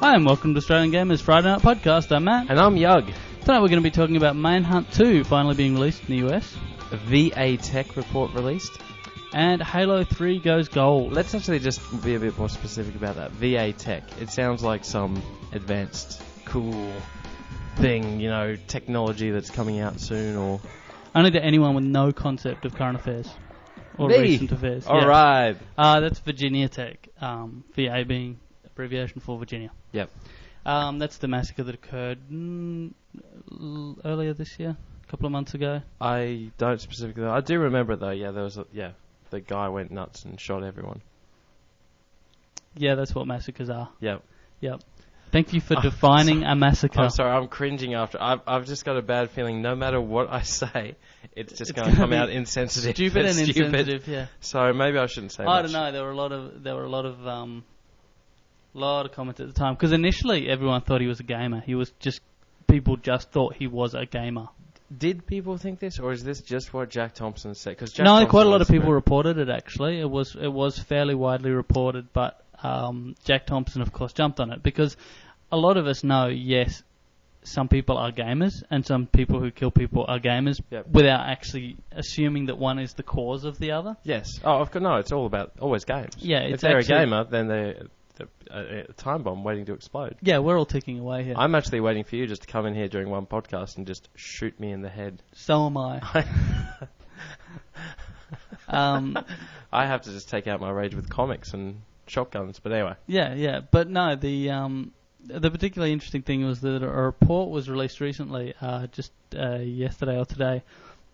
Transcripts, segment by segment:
Hi and welcome to Australian Gamers Friday Night Podcast. I'm Matt. And I'm Yug. Tonight we're going to be talking about Manhunt 2 finally being released in the US. A VA Tech report released. And Halo 3 goes gold. Let's actually just be a bit more specific about that. VA Tech. It sounds like some advanced, cool thing, you know, technology that's coming out soon or... Only to anyone with no concept of current affairs. Or recent affairs. Alright. That's Virginia Tech. VA being abbreviation for Virginia. Yep. That's the massacre that occurred earlier this year, a couple of months ago. I don't specifically... I do remember it though, yeah, there was the guy went nuts and shot everyone. Yeah, that's what massacres are. Yep. Thank you for defining a massacre. I'm sorry, I'm cringing after. I've just got a bad feeing no matter what I say, it's just going to come out insensitive. Stupid and insensitive, yeah. So maybe I shouldn't say much. I don't know, there were a lot of comments at the time. Because initially everyone thought he was a gamer. People just thought he was a gamer. Did people think this, or is this just what Jack Thompson said? Quite a lot of people reported it, actually. It was fairly widely reported, but Jack Thompson, of course, jumped on it. Because a lot of us know, yes, some people are gamers, and some people who kill people are gamers, without actually assuming that one is the cause of the other. Yes. Oh, of course, no, it's all about always games. Yeah, if they're a gamer, then they're a time bomb waiting to explode. Yeah, we're all ticking away here. I'm actually waiting for you just to come in here during one podcast and just shoot me in the head. So am I. I have to just take out my rage with comics and shotguns, but anyway. Yeah. But no, the particularly interesting thing was that a report was released recently, yesterday or today,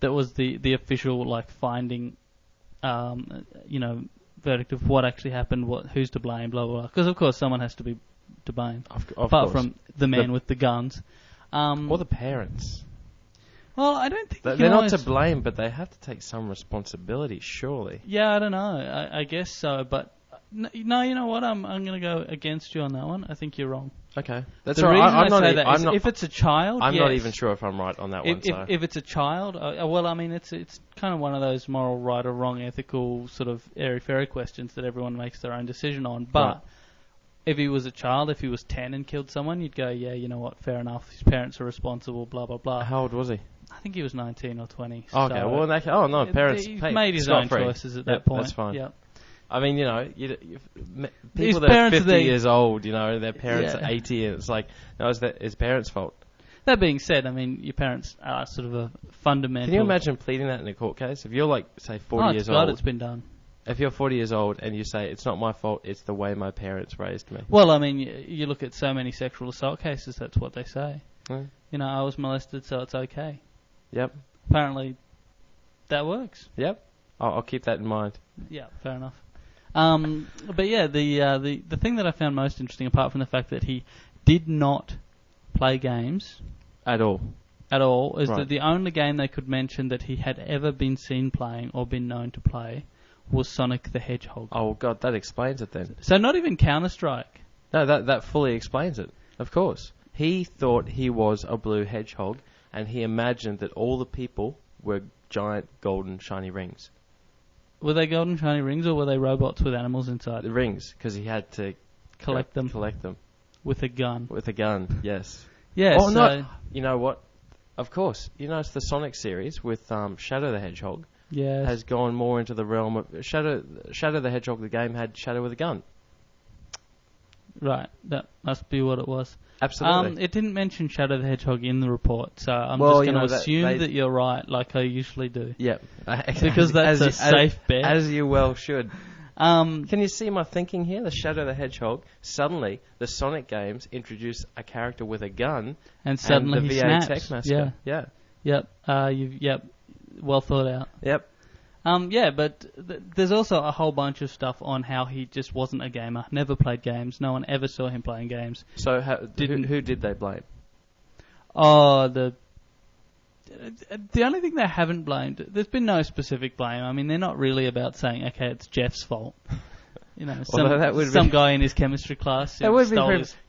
that was the official finding, verdict of what actually happened, who's to blame, blah blah blah. Because of course someone has to be to blame, apart from the man with the guns, or the parents. Well, I don't think they're not to blame, but they have to take some responsibility, surely. Yeah, I don't know. I guess so, but no, you know what? I'm going to go against you on that one. I think you're wrong. Okay, that's the all right. I'm not. If it's a child, I'm not even sure if I'm right on that one. If it's a child, it's kind of one of those moral right or wrong, ethical sort of airy-fairy questions that everyone makes their own decision on. But if he was a child, if he was 10 and killed someone, you'd go, yeah, you know what? Fair enough. His parents are responsible. Blah blah blah. How old was he? I think he was 19 or 20. Okay, so well, parents. He made his own choices at that point. That's fine. Yep. I mean, people that are 50 years old, their parents are 80, and it's like, no, it's his parents' fault. That being said, I mean, your parents are sort of a fundamental... Can you imagine pleading that in a court case? If you're, say, 40 years old... it's been done. If you're 40 years old and you say, it's not my fault, it's the way my parents raised me. Well, I mean, you look at so many sexual assault cases, that's what they say. Hmm. I was molested, so it's okay. Yep. Apparently, that works. Yep. I'll keep that in mind. Yeah, fair enough. But yeah, the thing that I found most interesting, apart from the fact that he did not play games at all, is that the only game they could mention that he had ever been seen playing or been known to play was Sonic the Hedgehog. Oh God, that explains it then. So not even Counter-Strike. No, that fully explains it. Of course, he thought he was a blue hedgehog, and he imagined that all the people were giant golden shiny rings. Were they golden shiny rings, or were they robots with animals inside? The rings, because he had to collect them with a gun. With a gun, yes. Yeah. Oh no! You know what? Of course, it's the Sonic series with Shadow the Hedgehog. Yes. Has gone more into the realm of Shadow the Hedgehog. The game had Shadow with a gun. Right. That must be what it was. Absolutely. It didn't mention Shadow the Hedgehog in the report, so I'm just going to assume that you're right, like I usually do. Yep. Because that's a safe bet. As you well should. Can you see my thinking here? The Shadow the Hedgehog, suddenly the Sonic games introduce a character with a gun, and suddenly the he VA snaps. Tech massacre. Yeah. Yep. Well thought out. Yep. But there's also a whole bunch of stuff on how he just wasn't a gamer, never played games, no one ever saw him playing games. So who did they blame? Oh, the only thing they haven't blamed, there's been no specific blame. I mean, they're not really about saying, okay, it's Jeff's fault. Some guy in his chemistry class stole his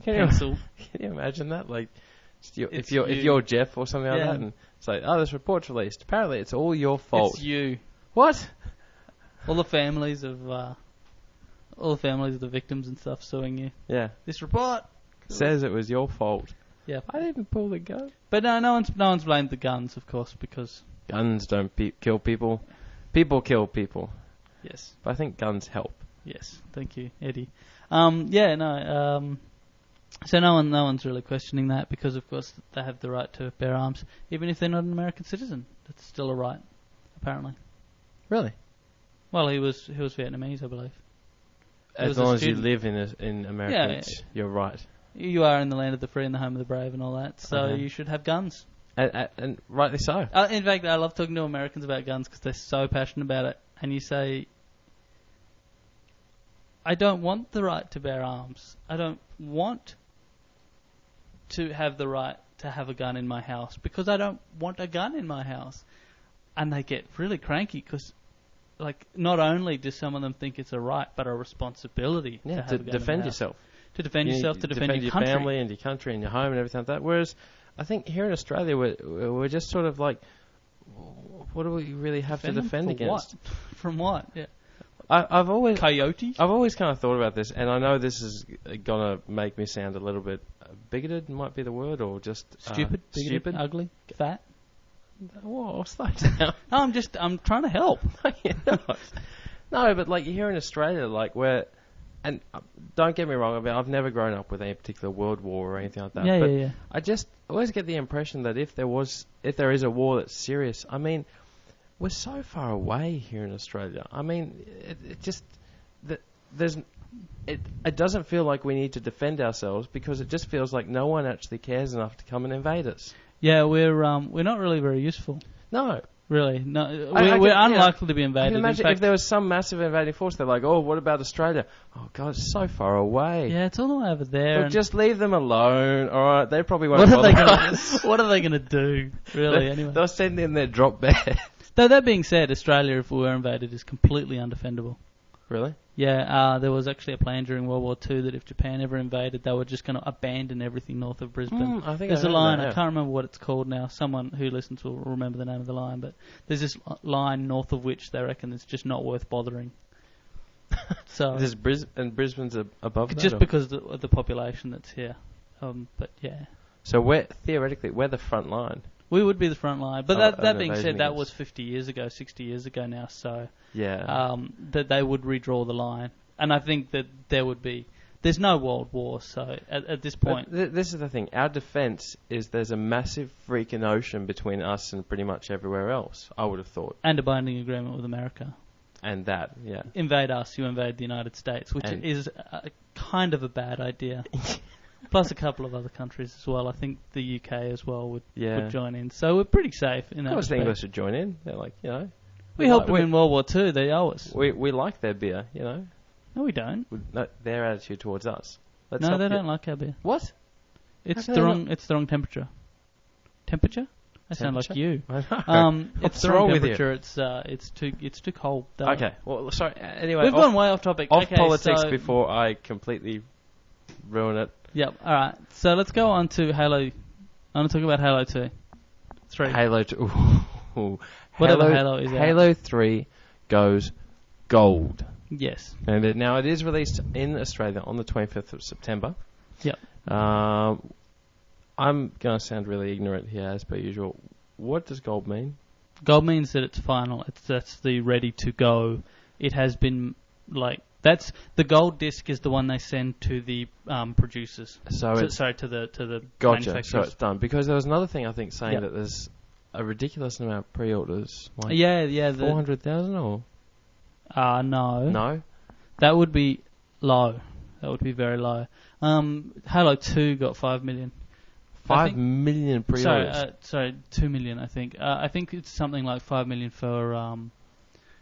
pencil. Can you imagine that? Like, if you're Jeff or something like that, and it's like, oh, this report's released. Apparently, it's all your fault. It's you. What? All the families of the victims and stuff suing you. Yeah. This report, says it was your fault. Yeah. I didn't pull the gun. But no one's blamed the guns, of course, because Guns don't kill people. People kill people. yes, But I think guns help. yes. Thank you, Eddie. So no one's really questioning that because, of course, they have the right to bear arms, even if they're not an American citizen. That's still a right, apparently. Really? Well, he was Vietnamese, I believe. As long as you live in America, you're right. You are in the land of the free and the home of the brave and all that, so you should have guns. And rightly so. In fact, I love talking to Americans about guns because they're so passionate about it. And you say, I don't want the right to bear arms. I don't want to have the right to have a gun in my house because I don't want a gun in my house. And they get really cranky because, like, not only do some of them think it's a right, but a responsibility to have a gun defend in the yourself. House. To defend yourself, to defend your country. family and your country and your home and everything like that. Whereas I think here in Australia, we're just sort of like, what do we really have to defend against? What? From what? Yeah. I've always Coyote? I've always kind of thought about this, and I know this is gonna make me sound a little bit bigoted, might be the word, or just stupid, bigoted, ugly, fat. Whoa, slow down. No, I'm trying to help. No, but like here in Australia, like and don't get me wrong, I mean, I've never grown up with any particular world war or anything like that. Yeah. I just always get the impression that if there is a war that's serious, I mean, we're so far away here in Australia. I mean, it doesn't feel like we need to defend ourselves because it just feels like no one actually cares enough to come and invade us. Yeah, we're not really very useful. No. Really, no. We're unlikely to be invaded. I can imagine if there was some massive invading force, they're like, oh, what about Australia? Oh, God, it's so far away. Yeah, it's all the way over there. Look, just leave them alone. All right, they probably won't bother us. What are they going to do, really, anyway? They'll send in their drop bear. Though that being said, Australia, if we were invaded, is completely undefendable. Really? Yeah, there was actually a plan during World War II that if Japan ever invaded, they were just going to abandon everything north of Brisbane. I think there's a line, that, yeah. I can't remember what it's called now. Someone who listens will remember the name of the line, but there's this line north of which they reckon it's just not worth bothering. So Is Brisbane's above that? Just because of the population that's here. But yeah. So theoretically, we're the front line. We would be the front line. But that being said, that against. was 50 years ago, 60 years ago now, so yeah. that they would redraw the line. And I think that there's no world war, so at this point... This is the thing. Our defence is there's a massive freaking ocean between us and pretty much everywhere else, I would have thought. And a binding agreement with America. And that, yeah. Invade us, you invade the United States, which is kind of a bad idea. Plus a couple of other countries as well. I think the UK as well would join in. So we're pretty safe in that respect. Of course the English would join in. They're like, you know... We helped them in World War II. They owe us. We like their beer, you know. No, we don't. No, their attitude towards us. No, they don't like our beer. What? It's the wrong temperature. Temperature? I sound like you. I know. It's the wrong temperature. It's too cold. Okay. Well, sorry. Anyway, we've gone way off topic. Off politics before I completely ruin it. Yep. All right. So let's go on to Halo. I want to talk about Halo 2. 3. Halo 2. Ooh. Whatever Halo is. Halo 3 goes gold. Yes. And now it is released in Australia on the 25th of September. Yep. I'm going to sound really ignorant here, as per usual. What does gold mean? Gold means that it's final. That's the ready to go. It has been that's the gold disc is the one they send to the producers. To the manufacturers. So it's done. Because there was another thing I think saying that there's a ridiculous amount of pre-orders. Like 400,000 or? No. No? That would be low. That would be very low. Halo 2 got 5 million. 5 million pre-orders? Sorry, 2 million, I think. I think it's something like 5 million for...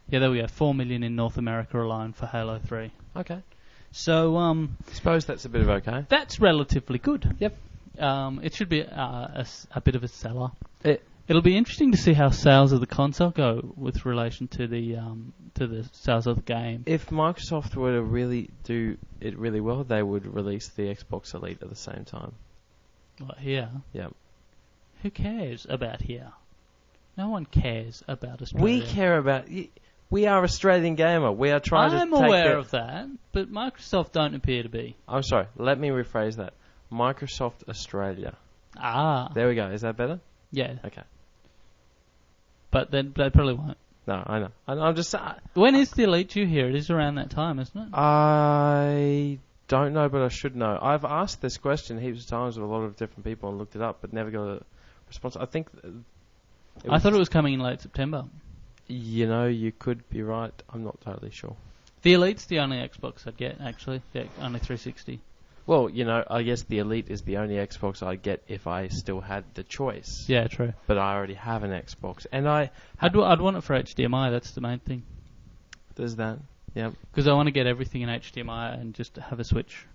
there we go. 4 million in North America alone for Halo 3. Okay. So... suppose that's a bit of okay. That's relatively good. Yep. It should be a bit of a seller. It'll be interesting to see how sales of the console go with relation to the sales of the game. If Microsoft were to really do it really well, they would release the Xbox Elite at the same time. What, here? Yeah. Who cares about here? No one cares about Australia. We care about... We are Australian Gamer. We are trying I'm to take aware of that, but Microsoft don't appear to be. I'm sorry. Let me rephrase that. Microsoft Australia. Ah. There we go. Is that better? Yeah. Okay. But then they probably won't. No, I know. I'm just... When is the Elite due here? It is around that time, isn't it? I don't know, but I should know. I've asked this question heaps of times with a lot of different people and looked it up, but never got a response. I think... I thought it was coming in late September. You know, you could be right. I'm not totally sure. The Elite's the only Xbox I'd get, actually. Yeah, only 360. Well, you know, I guess the Elite is the only Xbox I'd get if I still had the choice. Yeah, true. But I already have an Xbox, and I'd want it for HDMI, that's the main thing. There's that. Yep. Because I want to get everything in HDMI and just have a switch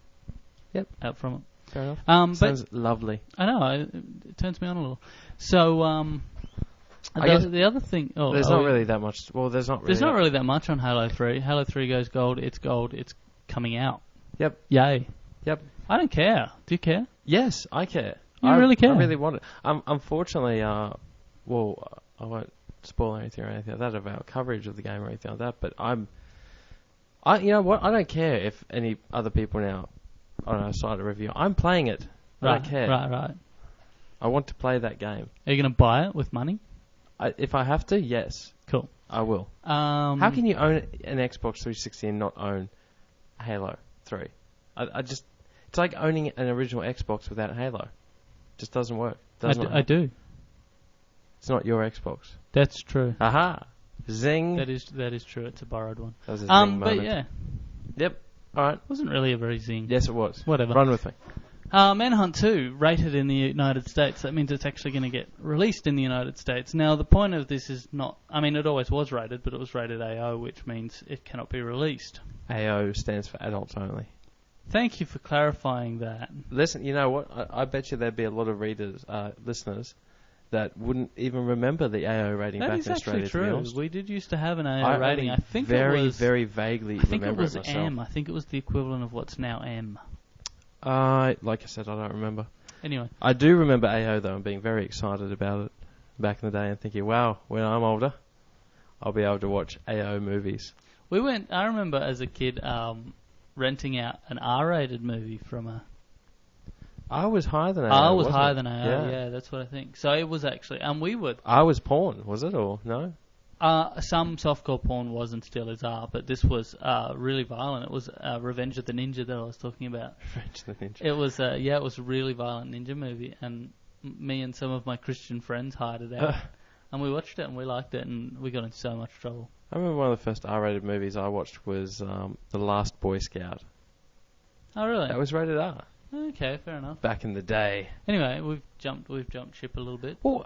out from it. Fair enough. Sounds lovely. I know, it turns me on a little. So, the other thing... there's not really that much... Well, there's not really... There's not really that much on Halo 3. Halo 3 goes gold, it's coming out. Yep. Yay. Yep. I don't care. Do you care? Yes, I care. You really care? I really want it. Unfortunately, I won't spoil anything or anything like that about coverage of the game or anything like that, but you know what? I don't care if any other people now on our site of review. I'm playing it. I don't care. Right. I want to play that game. Are you going to buy it with money? If I have to, yes. Cool. I will. How can you own an Xbox 360 and not own Halo 3? It's like owning an original Xbox without Halo. Just doesn't work. I do. It's not your Xbox. That's true. Aha! Zing! That is true. It's a borrowed one. That was a zing moment. But yeah. Yep. Alright. Wasn't really a very zing. Yes, it was. Whatever. Run with me. Manhunt 2, rated in the United States. That means it's actually going to get released in the United States. Now, the point of this is not... I mean, it always was rated, but it was rated AO, which means it cannot be released. AO stands for adults only. Thank you for clarifying that. Listen, you know what? I bet you there'd be a lot of listeners, that wouldn't even remember the AO rating that back is in Australia. actually true. We did used to have an AO I rating. I think very, it was... very vaguely I think it remember was myself. M. I think it was the equivalent of what's now M. Like I said, I don't remember. Anyway. I do remember AO, though, and being very excited about it back in the day and thinking, wow, when I'm older, I'll be able to watch AO movies. I remember as a kid renting out an R-rated movie from a... I was higher than AO. I was higher than AO, yeah, that's what I think. So it was actually... And we would... I was porn, was it, or no? Some softcore porn was and still is R, but this was really violent. It was Revenge of the Ninja that I was talking about. Revenge of the Ninja. It was, it was a really violent ninja movie, and me and some of my Christian friends hired it out. And we watched it, and we liked it, and we got in so much trouble. I remember one of the first R-rated movies I watched was The Last Boy Scout. Oh, really? That was rated R. Okay, fair enough. Back in the day. Anyway, we've jumped ship a little bit. Well,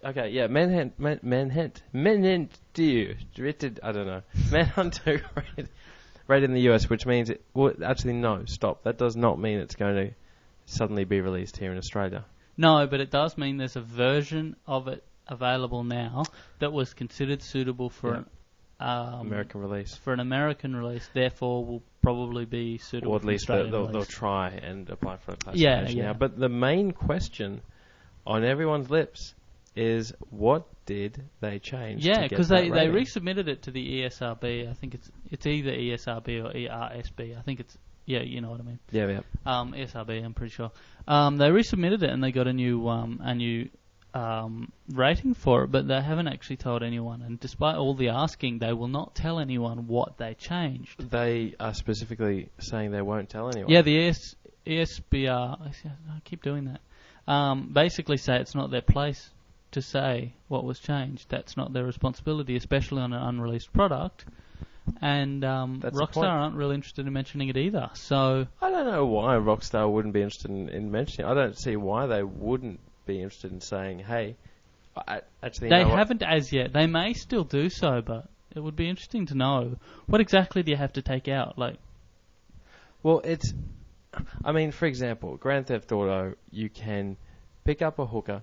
okay, yeah, Manhunt, rated, I don't know. Manhunt 2 rated in the US, which means actually no, stop. That does not mean it's going to suddenly be released here in Australia. No, but it does mean there's a version of it available now that was considered suitable for an American release. For an American release, therefore will probably be suitable. Or at least they'll try and apply for a classification now. But the main question on everyone's lips is, what did they change? Yeah, because they resubmitted it to the ESRB. I think it's either ESRB or ERSB. I think it's you know what I mean. Yeah. ESRB, I'm pretty sure. They resubmitted it and they got a new rating for it, but they haven't actually told anyone. And despite all the asking, they will not tell anyone what they changed. They are specifically saying they won't tell anyone. Yeah, the ESBR, I keep doing that, basically say it's not their place to say what was changed. That's not their responsibility, especially on an unreleased product. And Rockstar aren't really interested in mentioning it either. So I don't know why Rockstar wouldn't be interested in mentioning it. I don't see why they wouldn't be interested in saying, hey, actually... They haven't as yet. They may still do so, but it would be interesting to know. What exactly do you have to take out? Well, I mean, for example, Grand Theft Auto, you can pick up a hooker,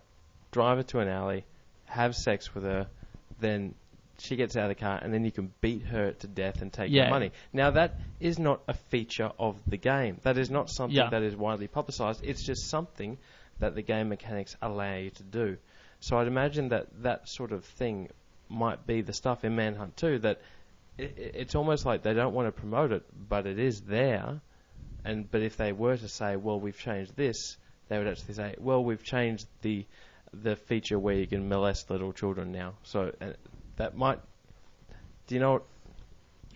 drive her to an alley, have sex with her, then she gets out of the car, and then you can beat her to death and take her money. Now, that is not a feature of the game. That is not something that is widely publicised. It's just something that the game mechanics allow you to do. So I'd imagine that sort of thing might be the stuff in Manhunt 2, that it's almost like they don't want to promote it, but it is there, but if they were to say, well, we've changed this, they would actually say, well, we've changed the feature where you can molest little children now. So that might. Do you know?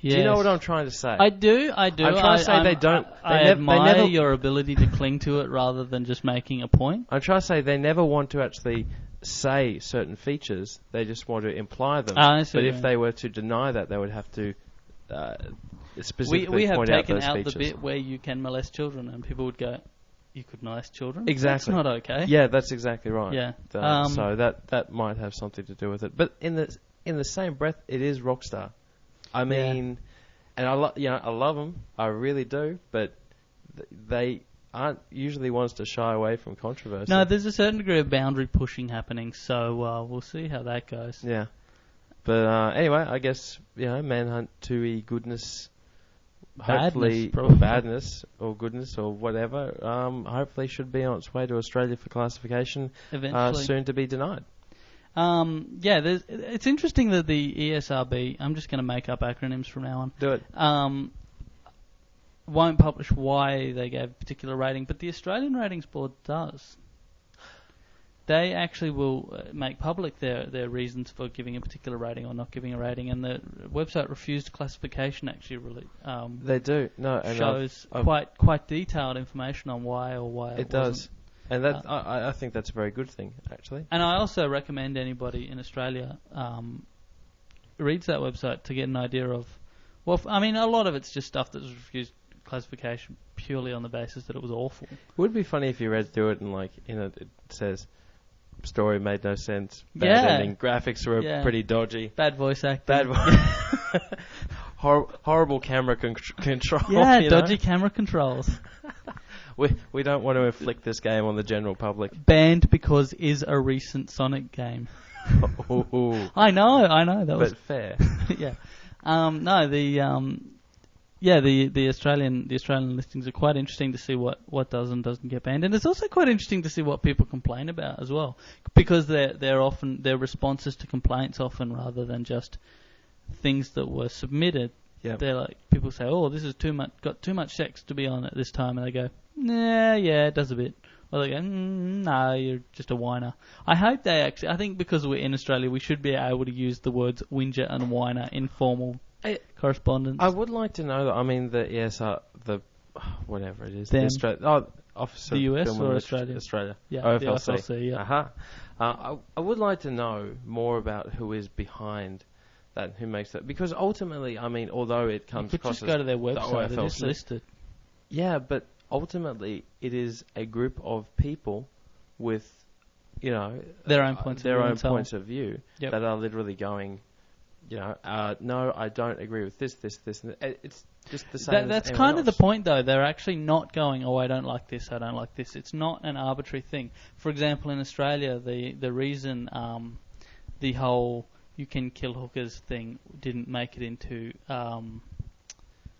Yes. Do you know what I'm trying to say? I do. I'm trying to say they don't. I admire your ability to cling to it rather than just making a point. I'm trying to say they never want to actually say certain features. They just want to imply them. But if they were to deny that, they would have to specifically point out those features. We have taken out the bit where you can molest children, and people would go, "You could molest children? Exactly. That's not okay." Yeah, that's exactly right. Yeah. So that might have something to do with it. But in the same breath, it is Rockstar. I mean, and I love them, I really do, but they aren't usually ones to shy away from controversy. No, there's a certain degree of boundary pushing happening, so we'll see how that goes. Yeah, but anyway, I guess Manhunt 2E goodness, hopefully badness or goodness or whatever, hopefully should be on its way to Australia for classification. Eventually, soon to be denied. It's interesting that the ESRB, I'm just going to make up acronyms from now on. Do it. Won't publish why they gave a particular rating, but the Australian Ratings Board does. They actually will make public their reasons for giving a particular rating or not giving a rating, and the website Refused Classification actually really they do. No, and shows quite detailed information on why it wasn't. Does. And that I think that's a very good thing, actually. And I also recommend anybody in Australia reads that website to get an idea of... Well, I mean, a lot of it's just stuff that was refused classification purely on the basis that it was awful. It would be funny if you read through it and, it says, story made no sense, bad ending, graphics were pretty dodgy. Bad voice acting. Horrible camera control. Yeah, dodgy camera controls. We don't want to inflict this game on the general public. Banned because is a recent Sonic game. I know. But fair. Yeah. The Australian listings are quite interesting to see what does and doesn't get banned, and it's also quite interesting to see what people complain about as well, because they're often their responses to complaints often rather than just things that were submitted. Yep. They're like, people say, "Oh, this is got too much sex to be on at this time," and they go, "Nah, yeah, it does a bit." Or they go, "No, you're just a whiner." I hope I think because we're in Australia, we should be able to use the words whinger and whiner in formal correspondence. I would like to know that. I mean, the whatever it is, Office the of US Film or and Australia? Australia. Yeah, OFLC. the OFLC, yeah. I would like to know more about who is behind that, who makes that, because ultimately, I mean, although it comes across as just go to their website, the it is listed. Yeah, but ultimately, it is a group of people with, their own points of view yep. that are literally going, no, I don't agree with this, and it's just the same. That's kind of the point, though. They're actually not going, "Oh, I don't like this, I don't like this." It's not an arbitrary thing. For example, in Australia, the reason the whole "you can kill hookers" thing didn't make it into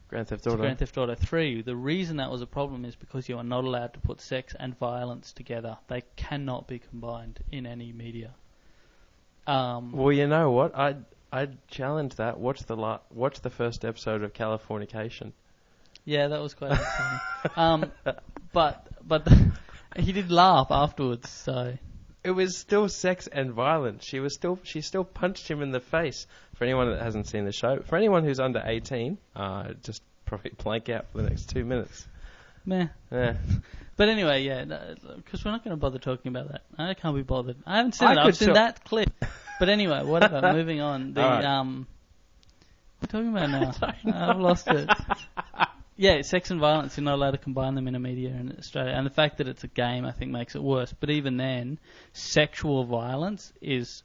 Grand Theft Auto 3. The reason that was a problem is because you are not allowed to put sex and violence together. They cannot be combined in any media. Well, you know what? I'd challenge that. Watch the first episode of Californication. Yeah, that was quite funny. But he did laugh afterwards, so... It was still sex and violence. She still punched him in the face. For anyone that hasn't seen the show, for anyone who's under 18, just probably blank out for the next 2 minutes. Meh. Yeah. But anyway, because we're not going to bother talking about that. I can't be bothered. I haven't seen it. I've seen that clip. But anyway, whatever. Moving on. What are we talking about now? I've lost it. Yeah, sex and violence, you're not allowed to combine them in a media in Australia. And the fact that it's a game, I think, makes it worse. But even then, sexual violence is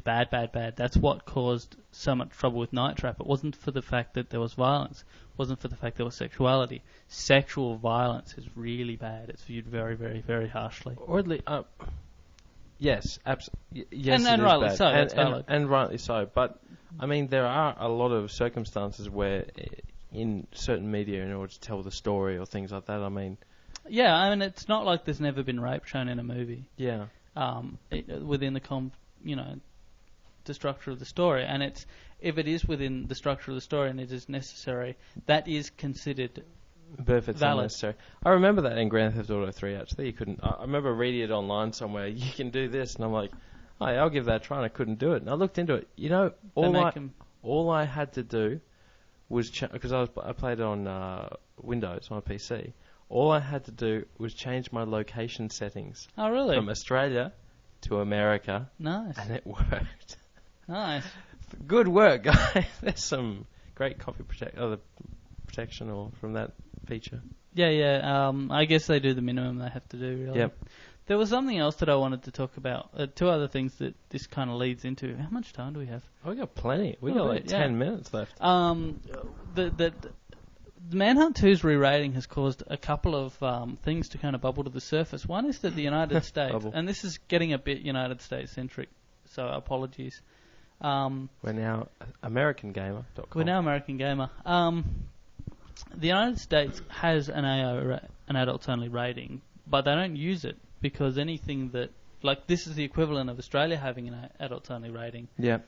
bad. That's what caused so much trouble with Night Trap. It wasn't for the fact that there was violence. It wasn't for the fact there was sexuality. Sexual violence is really bad. It's viewed very, very, very harshly. Or at least, yes, absolutely. Yes, and rightly bad. So. And rightly so. But, I mean, there are a lot of circumstances where... in certain media, in order to tell the story or things like that, I mean... Yeah, I mean, it's not like there's never been rape shown in a movie. Yeah. Within the structure of the story. And if it is within the structure of the story and it is necessary, that is considered But if it's Valid. unnecessary. I remember that in Grand Theft Auto 3, actually. You couldn't... I remember reading it online somewhere. You can do this. And I'm like, oh, yeah, I'll give that a try. And I couldn't do it. And I looked into it. You know, all I had to do was... Because I played it on Windows, on a PC. All I had to do was change my location settings. Oh, really? From Australia to America. Nice. And it worked. Nice. Good work, guys. There's some great copy protection or from that feature. Yeah. I guess they do the minimum they have to do, really. Yep. There was something else that I wanted to talk about. Two other things that this kind of leads into. How much time do we have? Oh, we got plenty. We got like 10 minutes left. The Manhunt 2's re-rating has caused a couple of things to kind of bubble to the surface. One is that the United States, and this is getting a bit United States-centric, so apologies. We're now AmericanGamer.com. We're now American Gamer. The United States has an an adults-only rating, but they don't use it because anything that... Like, this is the equivalent of Australia having an adults-only rating. Yeah.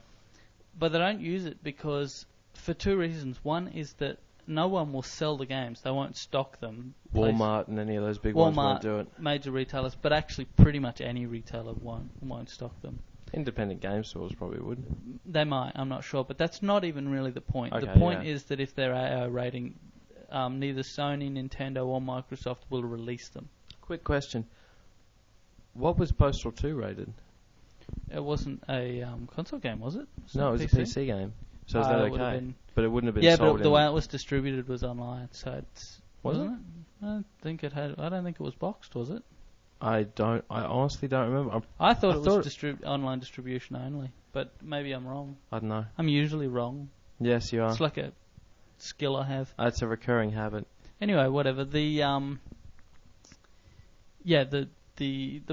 But they don't use it because... For two reasons. One is that no one will sell the games. They won't stock them. Walmart and any of those big ones won't do it. Major retailers, but actually pretty much any retailer won't stock them. Independent game stores probably would. They might, I'm not sure. But that's not even really the point. Okay, the point is that if they're AO rating, neither Sony, Nintendo or Microsoft will release them. Quick question. What was Postal 2 rated? It wasn't a console game, was it? No, it was a PC game. So is that okay? But it wouldn't have been sold. Yeah, but the way it was distributed was online, so it's... Wasn't it? I don't think it was boxed, was it? I honestly don't remember. I thought it was online distribution only, but maybe I'm wrong. I don't know. I'm usually wrong. Yes, you are. It's like a skill I have. It's a recurring habit. Anyway, whatever. The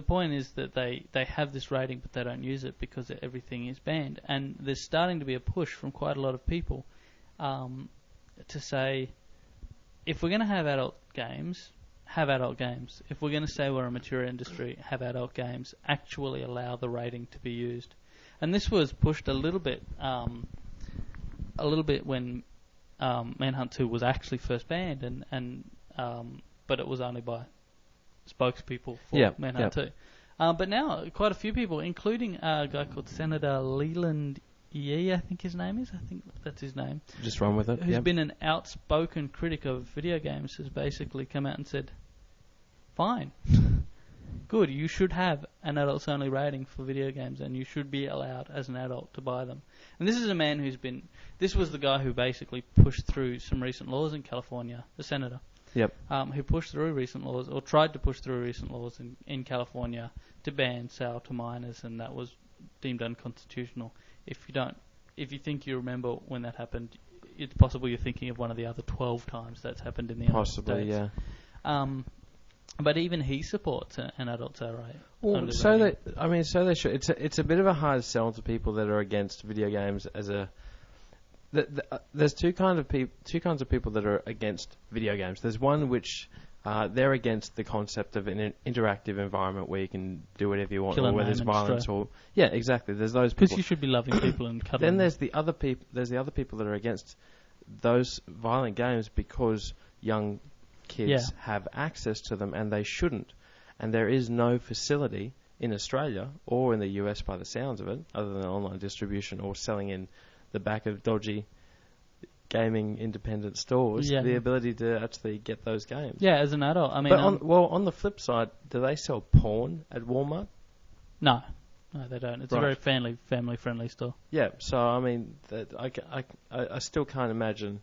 point is that they have this rating, but they don't use it because everything is banned. And there's starting to be a push from quite a lot of people to say, if we're going to have adult games, have adult games. If we're going to say we're a mature industry, have adult games. Actually allow the rating to be used. And this was pushed a little bit when Manhunt 2 was actually first banned, but it was only by spokespeople for Manhunt 2. But now, quite a few people, including a guy called Senator Leland Yee, I think his name is. I think that's his name. Just run with it. Who's been an outspoken critic of video games, has basically come out and said, fine, good, you should have an adults-only rating for video games, and you should be allowed as an adult to buy them. And this is a man this was the guy who basically pushed through some recent laws in California, the senator. Yep. Who pushed through recent laws, or tried to push through recent laws in California to ban sale to minors, and that was deemed unconstitutional. If you think you remember when that happened, it's possible you're thinking of one of the other 12 times that's happened in the United States. Possibly, yeah. But even he supports an adult rating. Well, so they should. It's a bit of a hard sell to people that are against video games as a. There's two kinds of people that are against video games. There's one which they're against the concept of an interactive environment where you can do whatever you want, or where there's violence, or exactly. There's those people. Because you should be loving people and cuddling. Then there's the other people. There's the other people that are against those violent games because young kids have access to them and they shouldn't. And there is no facility in Australia or in the US, by the sounds of it, other than online distribution or selling in the back of dodgy gaming independent stores, the ability to actually get those games. Yeah, as an adult. I mean, but on the flip side, do they sell porn at Walmart? No, they don't. It's a very family-friendly store. Yeah, so I mean, I still can't imagine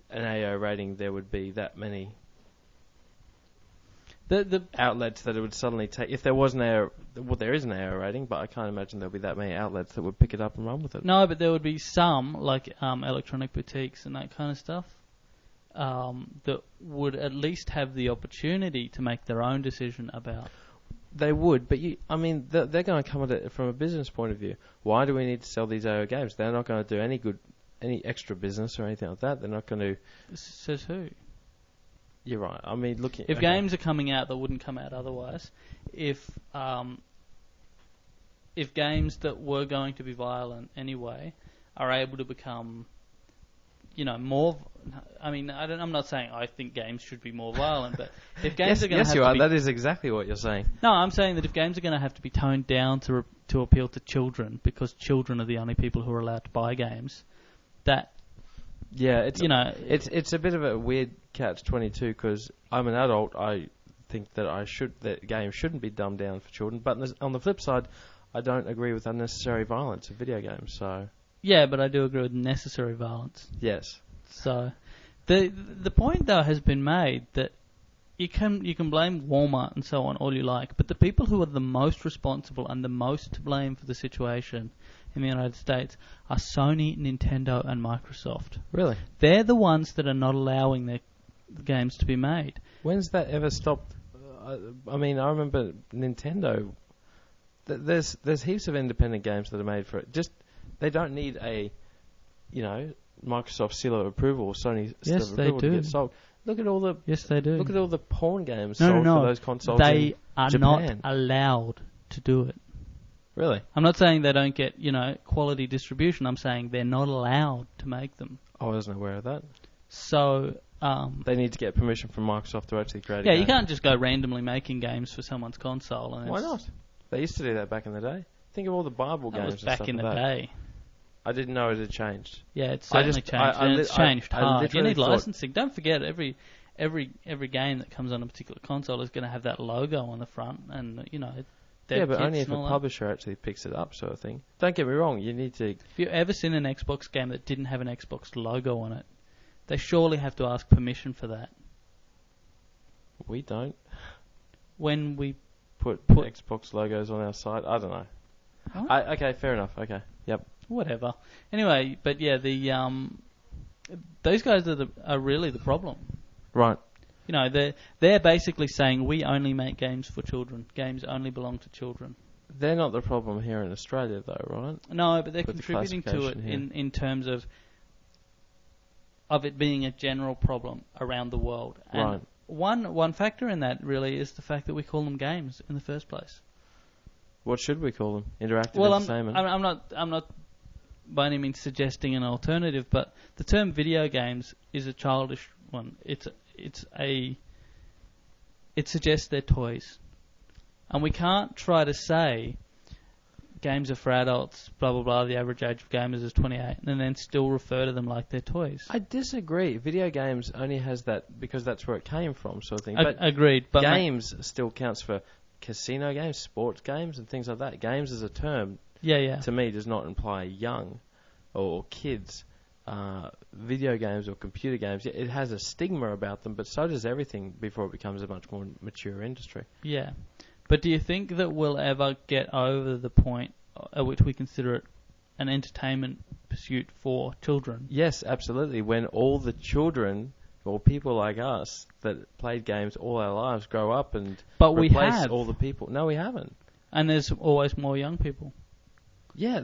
an AO rating there would be that many the outlets that it would suddenly take. If there was an AO, well, there is an AO rating, but I can't imagine there'll be that many outlets that would pick it up and run with it. No, but there would be some, like electronic boutiques and that kind of stuff, that would at least have the opportunity to make their own decision about. They would, but they're going to come at it from a business point of view. Why do we need to sell these AO games? They're not going to do any extra business or anything like that. They're not going to. Says who? You're right. I mean, if games are coming out that wouldn't come out otherwise, if games that were going to be violent anyway are able to become more. I mean, I'm not saying I think games should be more violent, but if games Yes, are going to yes, you are. That is exactly what you're saying. No, I'm saying that if games are going to have to be toned down to appeal to children, because children are the only people who are allowed to buy games, that Yeah, it's it's a bit of a weird catch-22 because I'm an adult. I think that games shouldn't be dumbed down for children. But on the flip side, I don't agree with unnecessary violence in video games. So yeah, but I do agree with necessary violence. yes. So the point though has been made that you can blame Walmart and so on all you like, but the people who are the most responsible and the most to blame for the situation in the United States are Sony, Nintendo, and Microsoft. Really? They're the ones that are not allowing their games to be made. When's that ever stopped? I mean, I remember Nintendo. There's heaps of independent games that are made for it. Just they don't need a, Microsoft seal of approval or Sony seal of approval to get sold. Look at all the Yes, they do. Look at all the porn games No, sold no. for those consoles. They in are Japan. not allowed to do it. Really? I'm not saying they don't get, quality distribution. I'm saying they're not allowed to make them. I wasn't aware of that. So They need to get permission from Microsoft to actually create a yeah, game. you can't just go randomly making games for someone's console. And Why not? They used to do that back in the day. Think of all the Bible That games was and back stuff in like the that. day. I didn't know it had changed. Yeah, it's certainly changed. And it's changed I hard. You literally need thought- licensing. Don't forget, every game that comes on a particular console is going to have that logo on the front, and Yeah, but only if and a all that. publisher actually picks it up, sort of thing. Don't get me wrong. You need to. If you ever seen an Xbox game that didn't have an Xbox logo on it, they surely have to ask permission for that. We don't When we put Xbox logos on our site. I don't know. Huh? Okay, fair enough. Okay, yep. Whatever. Anyway, but yeah, those guys are really the problem. Right. They're basically saying we only make games for children. Games only belong to children. They're not the problem here in Australia, though, right? No, but they're With the contributing to it classification in terms of it being a general problem around the world. And Right. one factor in that really is the fact that we call them games in the first place. What should we call them? Interactive Well, entertainment. I'm not by any means suggesting an alternative, but the term video games is a childish one. It suggests they're toys, and we can't try to say games are for adults, blah blah blah. The average age of gamers is 28, and then still refer to them like they're toys. I disagree. Video games only has that because that's where it came from, sort of thing. Agreed, but games still counts for casino games, sports games, and things like that. Games as a term, yeah. to me, does not imply young or kids. Video games or computer games, it has a stigma about them, but so does everything before it becomes a much more mature industry. Yeah. But do you think that we'll ever get over the point at which we consider it an entertainment pursuit for children? Yes, absolutely. When all the children or people like us that played games all our lives grow up and replace all the people. No, we haven't. And there's always more young people. Yeah,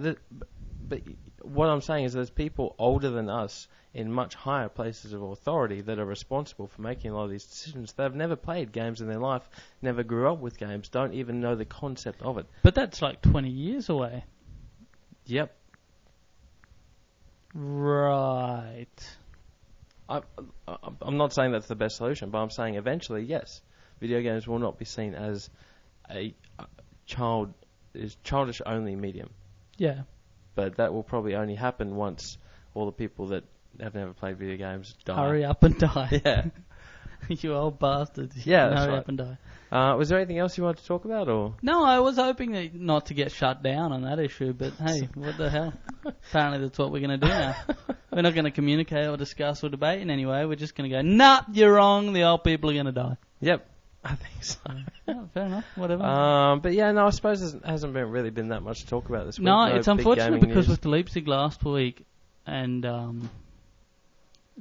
but what I'm saying is there's people older than us in much higher places of authority that are responsible for making a lot of these decisions. They've never played games in their life, never grew up with games, don't even know the concept of it. But that's like 20 years away. Yep. Right. I'm not saying that's the best solution, but I'm saying eventually, yes, video games will not be seen as a childish only medium. Yeah. But that will probably only happen once all the people that have never played video games die. Hurry up and die. Yeah. You old bastards. Yeah, that's hurry right. up and die. Was there anything else you wanted to talk about, or? No, I was hoping not to get shut down on that issue, but hey, what the hell? Apparently that's what we're going to do now. We're not going to communicate or discuss or debate in any way. We're just going to go, nah, you're wrong, the old people are going to die. Yep, I think so. Yeah, fair enough, whatever. But yeah, no, I suppose there hasn't really been that much to talk about this week. No, it's big unfortunate gaming because news. with Leipzig last week, and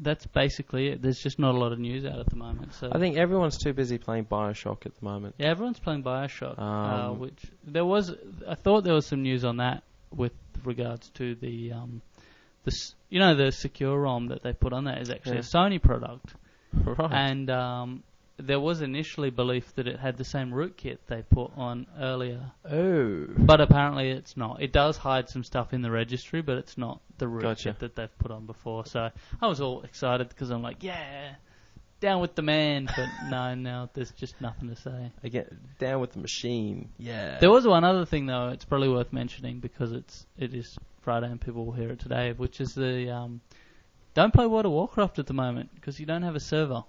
that's basically it. There's just not a lot of news out at the moment. So I think everyone's too busy playing Bioshock at the moment. yeah, everyone's playing Bioshock, which I thought there was some news on that with regards to the secure ROM that they put on there is actually a Sony product, Right. and there was initially belief that it had the same rootkit they put on earlier. Oh. But apparently it's not. It does hide some stuff in the registry, but it's not the rootkit that they've put on before. So I was all excited because I'm like, yeah, down with the man. But no, there's just nothing to say. Again, down with the machine. Yeah. There was one other thing, though, it's probably worth mentioning because it is Friday and people will hear it today, which is the don't play World of Warcraft at the moment because you don't have a server.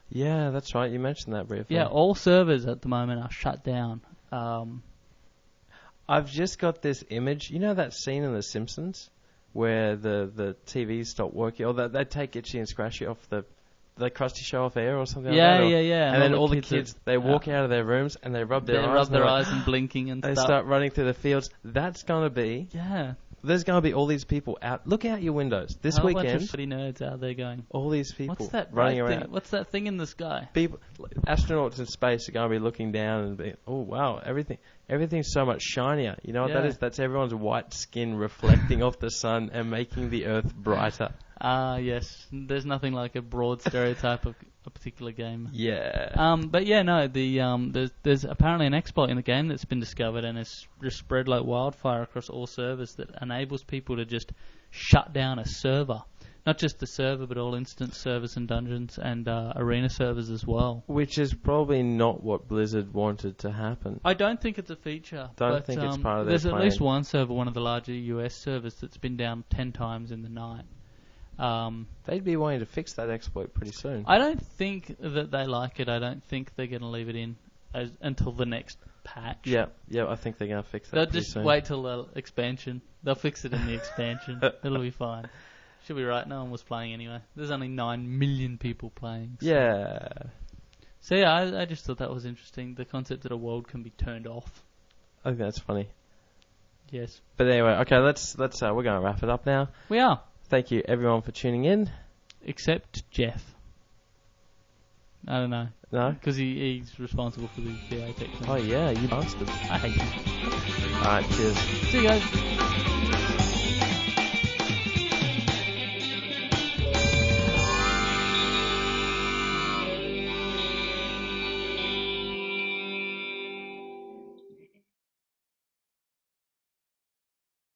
Yeah, that's right. You mentioned that briefly. Yeah, all servers at the moment are shut down. I've just got this image. You know that scene in The Simpsons where the TVs stop working, or they take Itchy and Scratchy off the Krusty Show off air or something like that? Yeah. And then all the kids, they walk out of their rooms and they rub their eyes. And blinking and they stuff. start running through the fields. That's going to be... Yeah. There's going to be all these people out. Look out your windows. This weekend... A bunch of pretty nerds out there going... All these people What's that running around. What's that thing in the sky? People, astronauts in space are going to be looking down and be, oh, wow, everything's so much shinier. You know what that is? That's everyone's white skin reflecting off the sun and making the Earth brighter. Yes. There's nothing like a broad stereotype of a particular game. Yeah. But yeah, no. There's apparently an exploit in the game that's been discovered and it's just spread like wildfire across all servers that enables people to just shut down a server. Not just the server, but all instance servers and dungeons and arena servers as well. Which is probably not what Blizzard wanted to happen. I don't think it's a feature. Don't think it's part of their plan. There's at least one server, one of the larger US servers, that's been down 10 times in the night. They'd be wanting to fix that exploit pretty soon. I don't think that they like it. I don't think they're going to leave it in until the next patch. Yeah, I think they're going to fix that They'll pretty just soon. wait till the expansion. They'll fix it in the expansion. It'll be fine. Should be right. No one was playing anyway. There's only 9 million people playing. So. Yeah. So yeah, I just thought that was interesting. The concept that a world can be turned off. I think that's funny. Yes. But anyway, okay, let's we're going to wrap it up now. We are. Thank you everyone for tuning in. Except Jeff. I don't know. No? Because he's responsible for the VA tech thing. Oh yeah, you bastard. I hate him. Alright, cheers. See you guys.